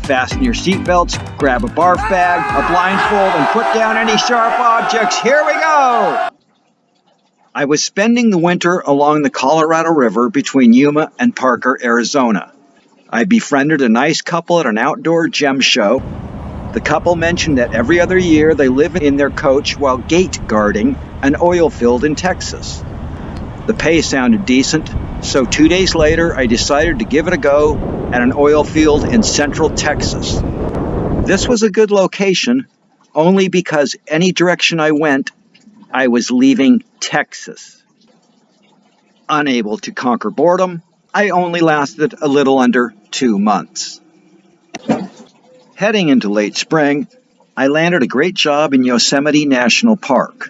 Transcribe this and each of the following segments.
Fasten your seatbelts, grab a barf bag, a blindfold, and put down any sharp objects. Here we go! I was spending the winter along the Colorado River between Yuma and Parker, Arizona. I befriended a nice couple at an outdoor gem show. The couple mentioned that every other year they live in their coach while gate guarding an oil field in Texas. The pay sounded decent, so 2 days later I decided to give it a go at an oil field in central Texas. This was a good location, only because any direction I went, I was leaving Texas. Unable to conquer boredom, I only lasted a little under 2 months. Heading into late spring, I landed a great job in Yosemite National Park.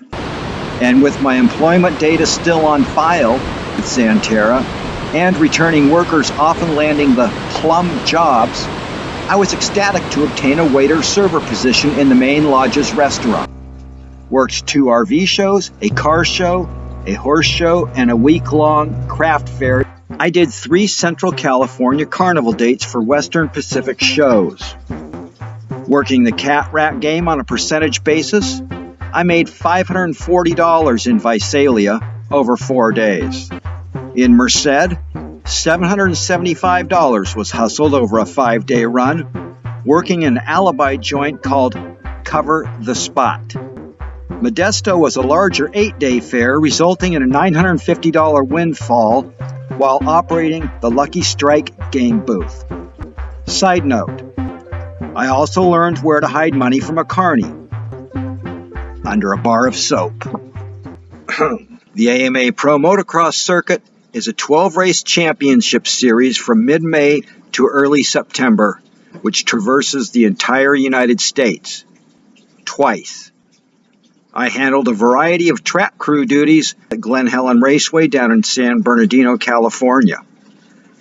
And with my employment data still on file with Xanterra, and returning workers often landing the plum jobs, I was ecstatic to obtain a waiter-server position in the main lodge's restaurant. Worked 2 RV shows, a car show, a horse show, and a week-long craft fair. I did 3 Central California carnival dates for Western Pacific shows. Working the cat rat game on a percentage basis, I made $540 in Visalia over 4 days. In Merced, $775 was hustled over a 5-day run, working an alibi joint called Cover the Spot. Modesto was a larger 8-day fair, resulting in a $950 windfall while operating the Lucky Strike game booth. Side note, I also learned where to hide money from a carny. Under a bar of soap. The AMA Pro Motocross Circuit is a 12-race championship series from mid-May to early September, which traverses the entire United States. Twice. I handled a variety of track crew duties at Glen Helen Raceway down in San Bernardino, California.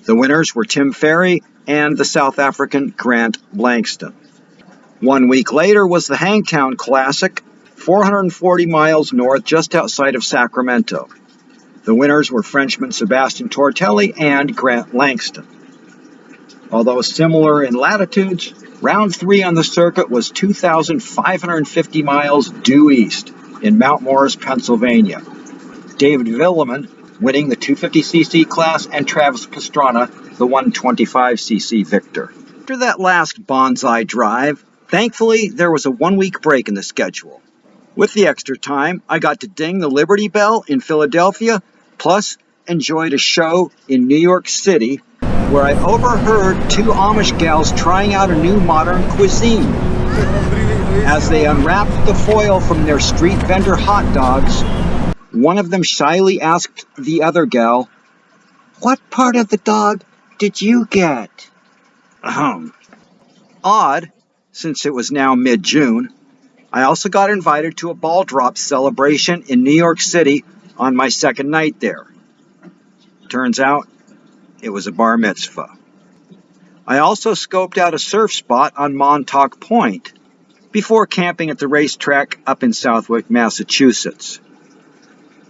The winners were Tim Ferry and the South African Grant Langston. 1 week later was the Hangtown Classic, 440 miles north just outside of Sacramento. The winners were Frenchman Sebastian Tortelli and Grant Langston. Although similar in latitudes, round 3 on the circuit was 2,550 miles due east in Mount Morris, Pennsylvania. David Villeman winning the 250cc class and Travis Pastrana the 125cc victor. After that last bonsai drive, thankfully there was a 1-week break in the schedule. With the extra time, I got to ding the Liberty Bell in Philadelphia, plus enjoyed a show in New York City where I overheard 2 Amish gals trying out a new modern cuisine. As they unwrapped the foil from their street vendor hot dogs, one of them shyly asked the other gal, "What part of the dog did you get?" Odd, since it was now mid-June, I also got invited to a ball drop celebration in New York City on my second night there. Turns out, it was a bar mitzvah. I also scoped out a surf spot on Montauk Point before camping at the racetrack up in Southwick, Massachusetts.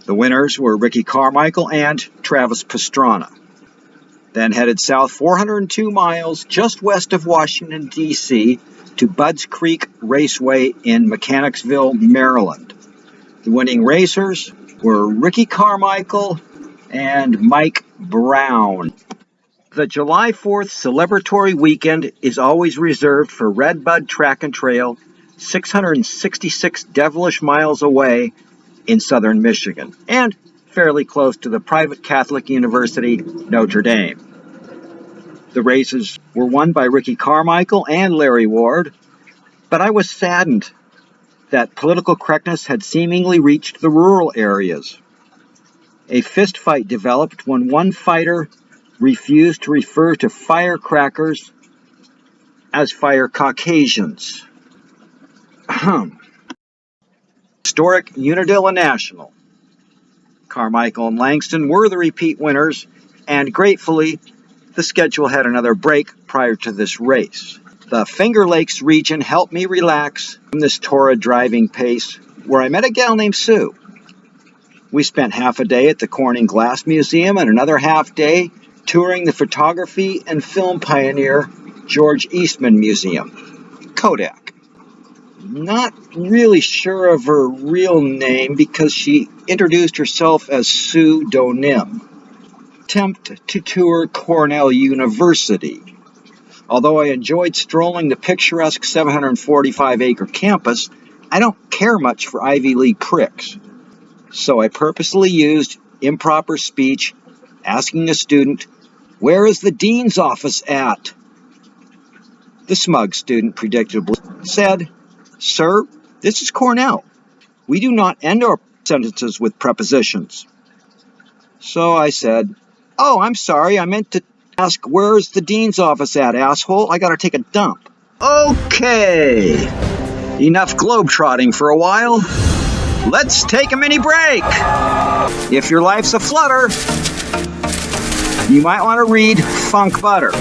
The winners were Ricky Carmichael and Travis Pastrana. Then headed south 402 miles just west of Washington, D.C., to Budds Creek Raceway in Mechanicsville, Maryland. The winning racers were Ricky Carmichael and Mike Brown. The July 4th celebratory weekend is always reserved for Redbud Track and Trail, 666 devilish miles away in southern Michigan, and fairly close to the private Catholic University, Notre Dame. The races were won by Ricky Carmichael and Larry Ward, but I was saddened that political correctness had seemingly reached the rural areas. A fistfight developed when one fighter refused to refer to firecrackers as fire Caucasians. Historic Unadilla National. Carmichael and Langston were the repeat winners, and gratefully, the schedule had another break prior to this race. The Finger Lakes region helped me relax from this torrid driving pace, where I met a gal named Sue. We spent half a day at the Corning Glass Museum and another half day touring the photography and film pioneer George Eastman Museum, Kodak. Not really sure of her real name because she introduced herself as pseudonym. Attempt to tour Cornell University. Although I enjoyed strolling the picturesque 745-acre campus, I don't care much for Ivy League pricks. So I purposely used improper speech, asking a student, "Where is the dean's office at?" The smug student predictably said, "Sir, this is Cornell. We do not end our sentences with prepositions." So I said, "Oh, I'm sorry, I meant to ask, where's the dean's office at, asshole? I gotta take a dump." Okay, enough globetrotting for a while. Let's take a mini break. If your life's a flutter, you might want to read Funkbutter.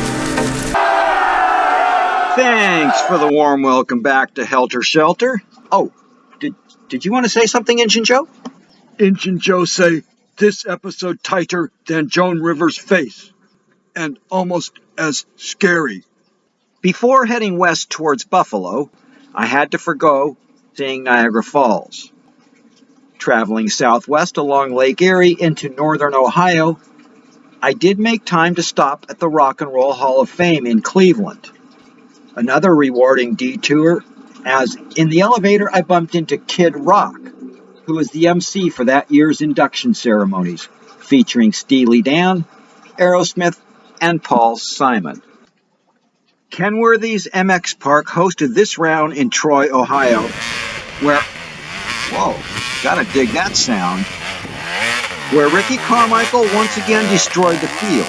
Thanks for the warm welcome back to Helter Shelter. Oh, did you want to say something, Injun Joe? Injun Joe say, this episode tighter than Joan Rivers' face, and almost as scary. Before heading west towards Buffalo, I had to forgo seeing Niagara Falls. Traveling southwest along Lake Erie into northern Ohio, I did make time to stop at the Rock and Roll Hall of Fame in Cleveland. Another rewarding detour, as in the elevator I bumped into Kid Rock, who was the MC for that year's induction ceremonies, featuring Steely Dan, Aerosmith, and Paul Simon. Kenworthy's MX Park hosted this round in Troy, Ohio, where, whoa, gotta dig that sound, where Ricky Carmichael once again destroyed the field,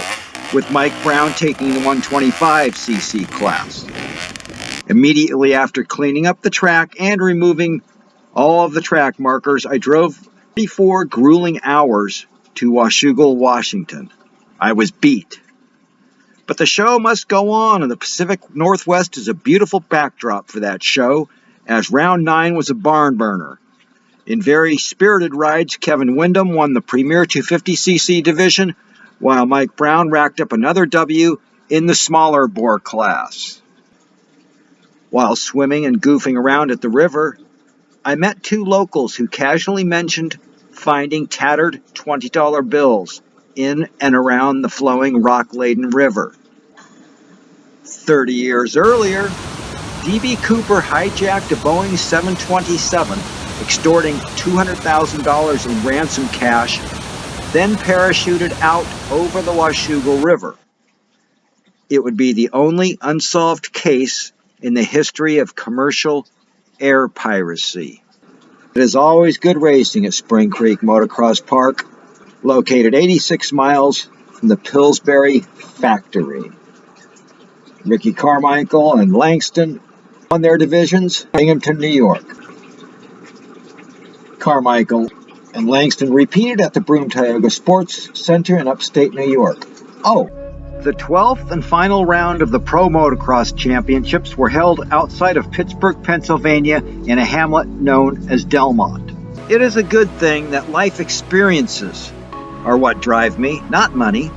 with Mike Brown taking the 125cc class. Immediately after cleaning up the track and removing all of the track markers, I drove 34 grueling hours to Washougal, Washington. I was beat. But the show must go on, and the Pacific Northwest is a beautiful backdrop for that show, as round 9 was a barn burner. In very spirited rides, Kevin Windham won the Premier 250cc division, while Mike Brown racked up another W in the smaller bore class. While swimming and goofing around at the river, I met two locals who casually mentioned finding tattered $20 bills in and around the flowing rock-laden river. 30 years earlier, D.B. Cooper hijacked a Boeing 727, extorting $200,000 in ransom cash, then parachuted out over the Washougal River. It would be the only unsolved case in the history of commercial air piracy. It is always good racing at Spring Creek Motocross Park, located 86 miles from the Pillsbury factory. Ricky Carmichael and Langston won their divisions, Binghamton, New York. Carmichael and Langston repeated at the Broome-Tioga Sports Center in upstate New York. Oh, the 12th and final round of the Pro Motocross Championships were held outside of Pittsburgh, Pennsylvania, in a hamlet known as Delmont. It is a good thing that life experiences are what drive me, not money.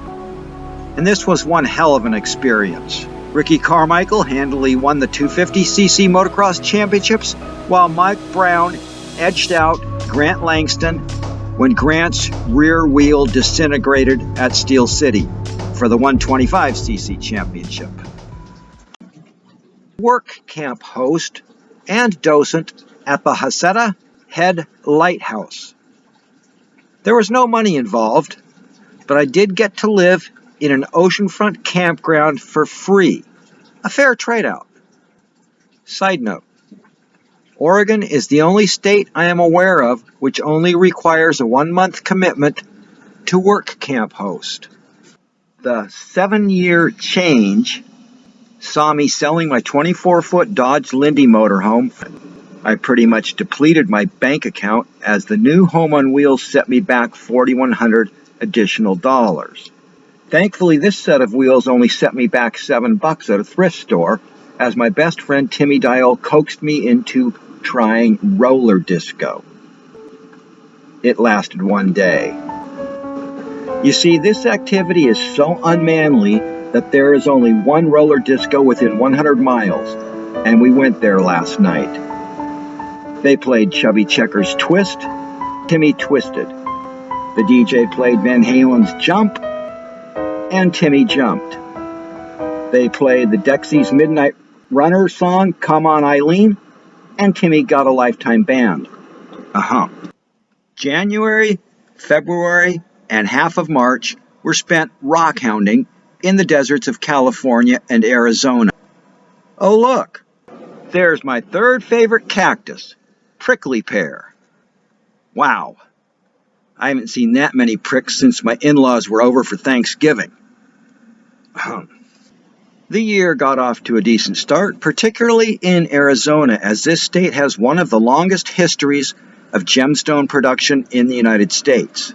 And this was one hell of an experience. Ricky Carmichael handily won the 250cc Motocross Championships, while Mike Brown edged out Grant Langston when Grant's rear wheel disintegrated at Steel City for the 125cc championship. Work camp host and docent at the Haceta Head Lighthouse. There was no money involved, but I did get to live in an oceanfront campground for free. A fair trade-out. Side note, Oregon is the only state I am aware of which only requires a 1-month commitment to work camp host. The 7-year change saw me selling my 24-foot Dodge Lindy motorhome. I pretty much depleted my bank account as the new home on wheels set me back $4,100 additional dollars. Thankfully, this set of wheels only set me back $7 at a thrift store, as my best friend Timmy Dial coaxed me into trying roller disco. It lasted one day. You see, this activity is so unmanly that there is only one roller disco within 100 miles, and we went there last night. They played Chubby Checker's Twist, Timmy Twisted. The DJ played Van Halen's Jump, and Timmy jumped. They played the Dexys Midnight Runner song, Come On Eileen, and Timmy got a lifetime band. January, February, and half of March were spent rock hounding in the deserts of California and Arizona. Oh look, there's my third favorite cactus, prickly pear. Wow, I haven't seen that many pricks since my in-laws were over for Thanksgiving. The year got off to a decent start, particularly in Arizona, as this state has one of the longest histories of gemstone production in the United States.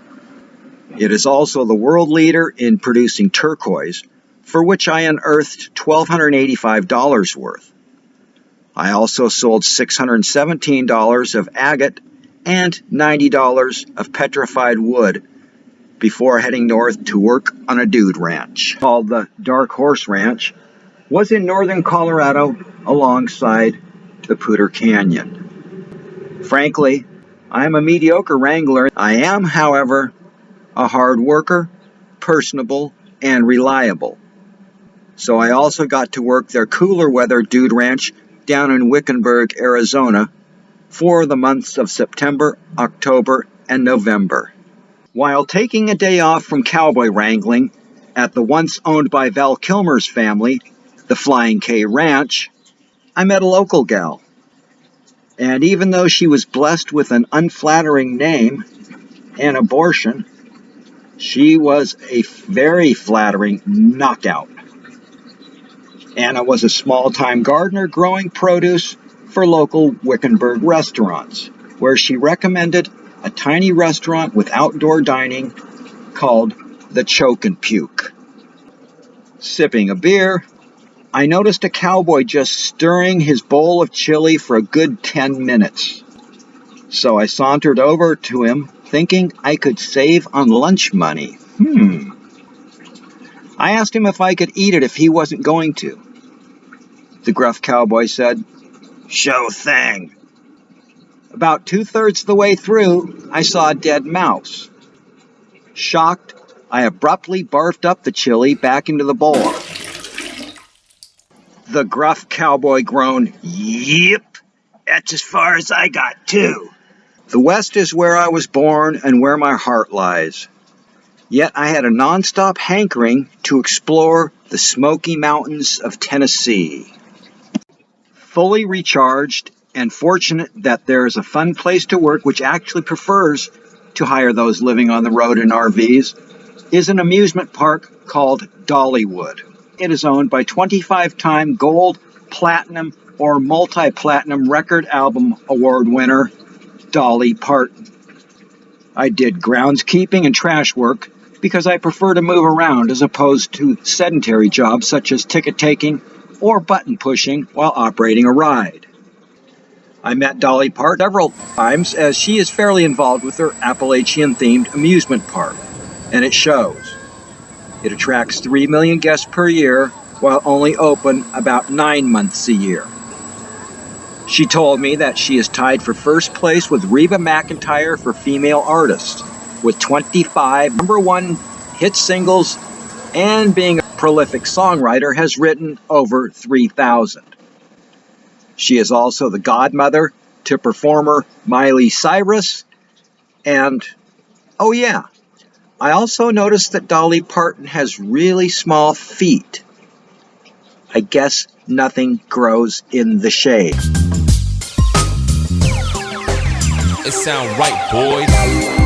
It is also the world leader in producing turquoise, for which I unearthed $1,285 worth. I also sold $617 of agate and $90 of petrified wood before heading north to work on a dude ranch called the Dark Horse Ranch. Was in northern Colorado alongside the Poudre Canyon. Frankly, I am a mediocre wrangler. I am, however, a hard worker, personable, and reliable. So I also got to work their cooler weather dude ranch down in Wickenburg, Arizona for the months of September, October, and November. While taking a day off from cowboy wrangling at the once owned by Val Kilmer's family, the Flying K Ranch, I met a local gal. And even though she was blessed with an unflattering name and abortion, she was a very flattering knockout. Anna was a small-time gardener growing produce for local Wickenburg restaurants, where she recommended a tiny restaurant with outdoor dining called the Choke and Puke. Sipping a beer, I noticed a cowboy just stirring his bowl of chili for a good 10 minutes. So I sauntered over to him, thinking I could save on lunch money. I asked him if I could eat it if he wasn't going to. The gruff cowboy said, "Sure thing." About 2/3 the way through, I saw a dead mouse. Shocked, I abruptly barfed up the chili back into the bowl. The gruff cowboy groaned, "Yep, that's as far as I got too." The West is where I was born and where my heart lies. Yet I had a nonstop hankering to explore the Smoky Mountains of Tennessee. Fully recharged and fortunate that there is a fun place to work which actually prefers to hire those living on the road in RVs, is an amusement park called Dollywood. It is owned by 25-time gold, platinum, or multi-platinum record album award winner Dolly Parton. I did groundskeeping and trash work because I prefer to move around as opposed to sedentary jobs such as ticket taking or button pushing while operating a ride. I met Dolly Parton several times as she is fairly involved with her Appalachian-themed amusement park, and it shows. It attracts 3 million guests per year while only open about 9 months a year. She told me that she is tied for first place with Reba McEntire for female artists, with 25 #1 hit singles, and being a prolific songwriter has written over 3,000. She is also the godmother to performer Miley Cyrus, and, oh yeah, I also noticed that Dolly Parton has really small feet. I guess nothing grows in the shade. It sound right, boys.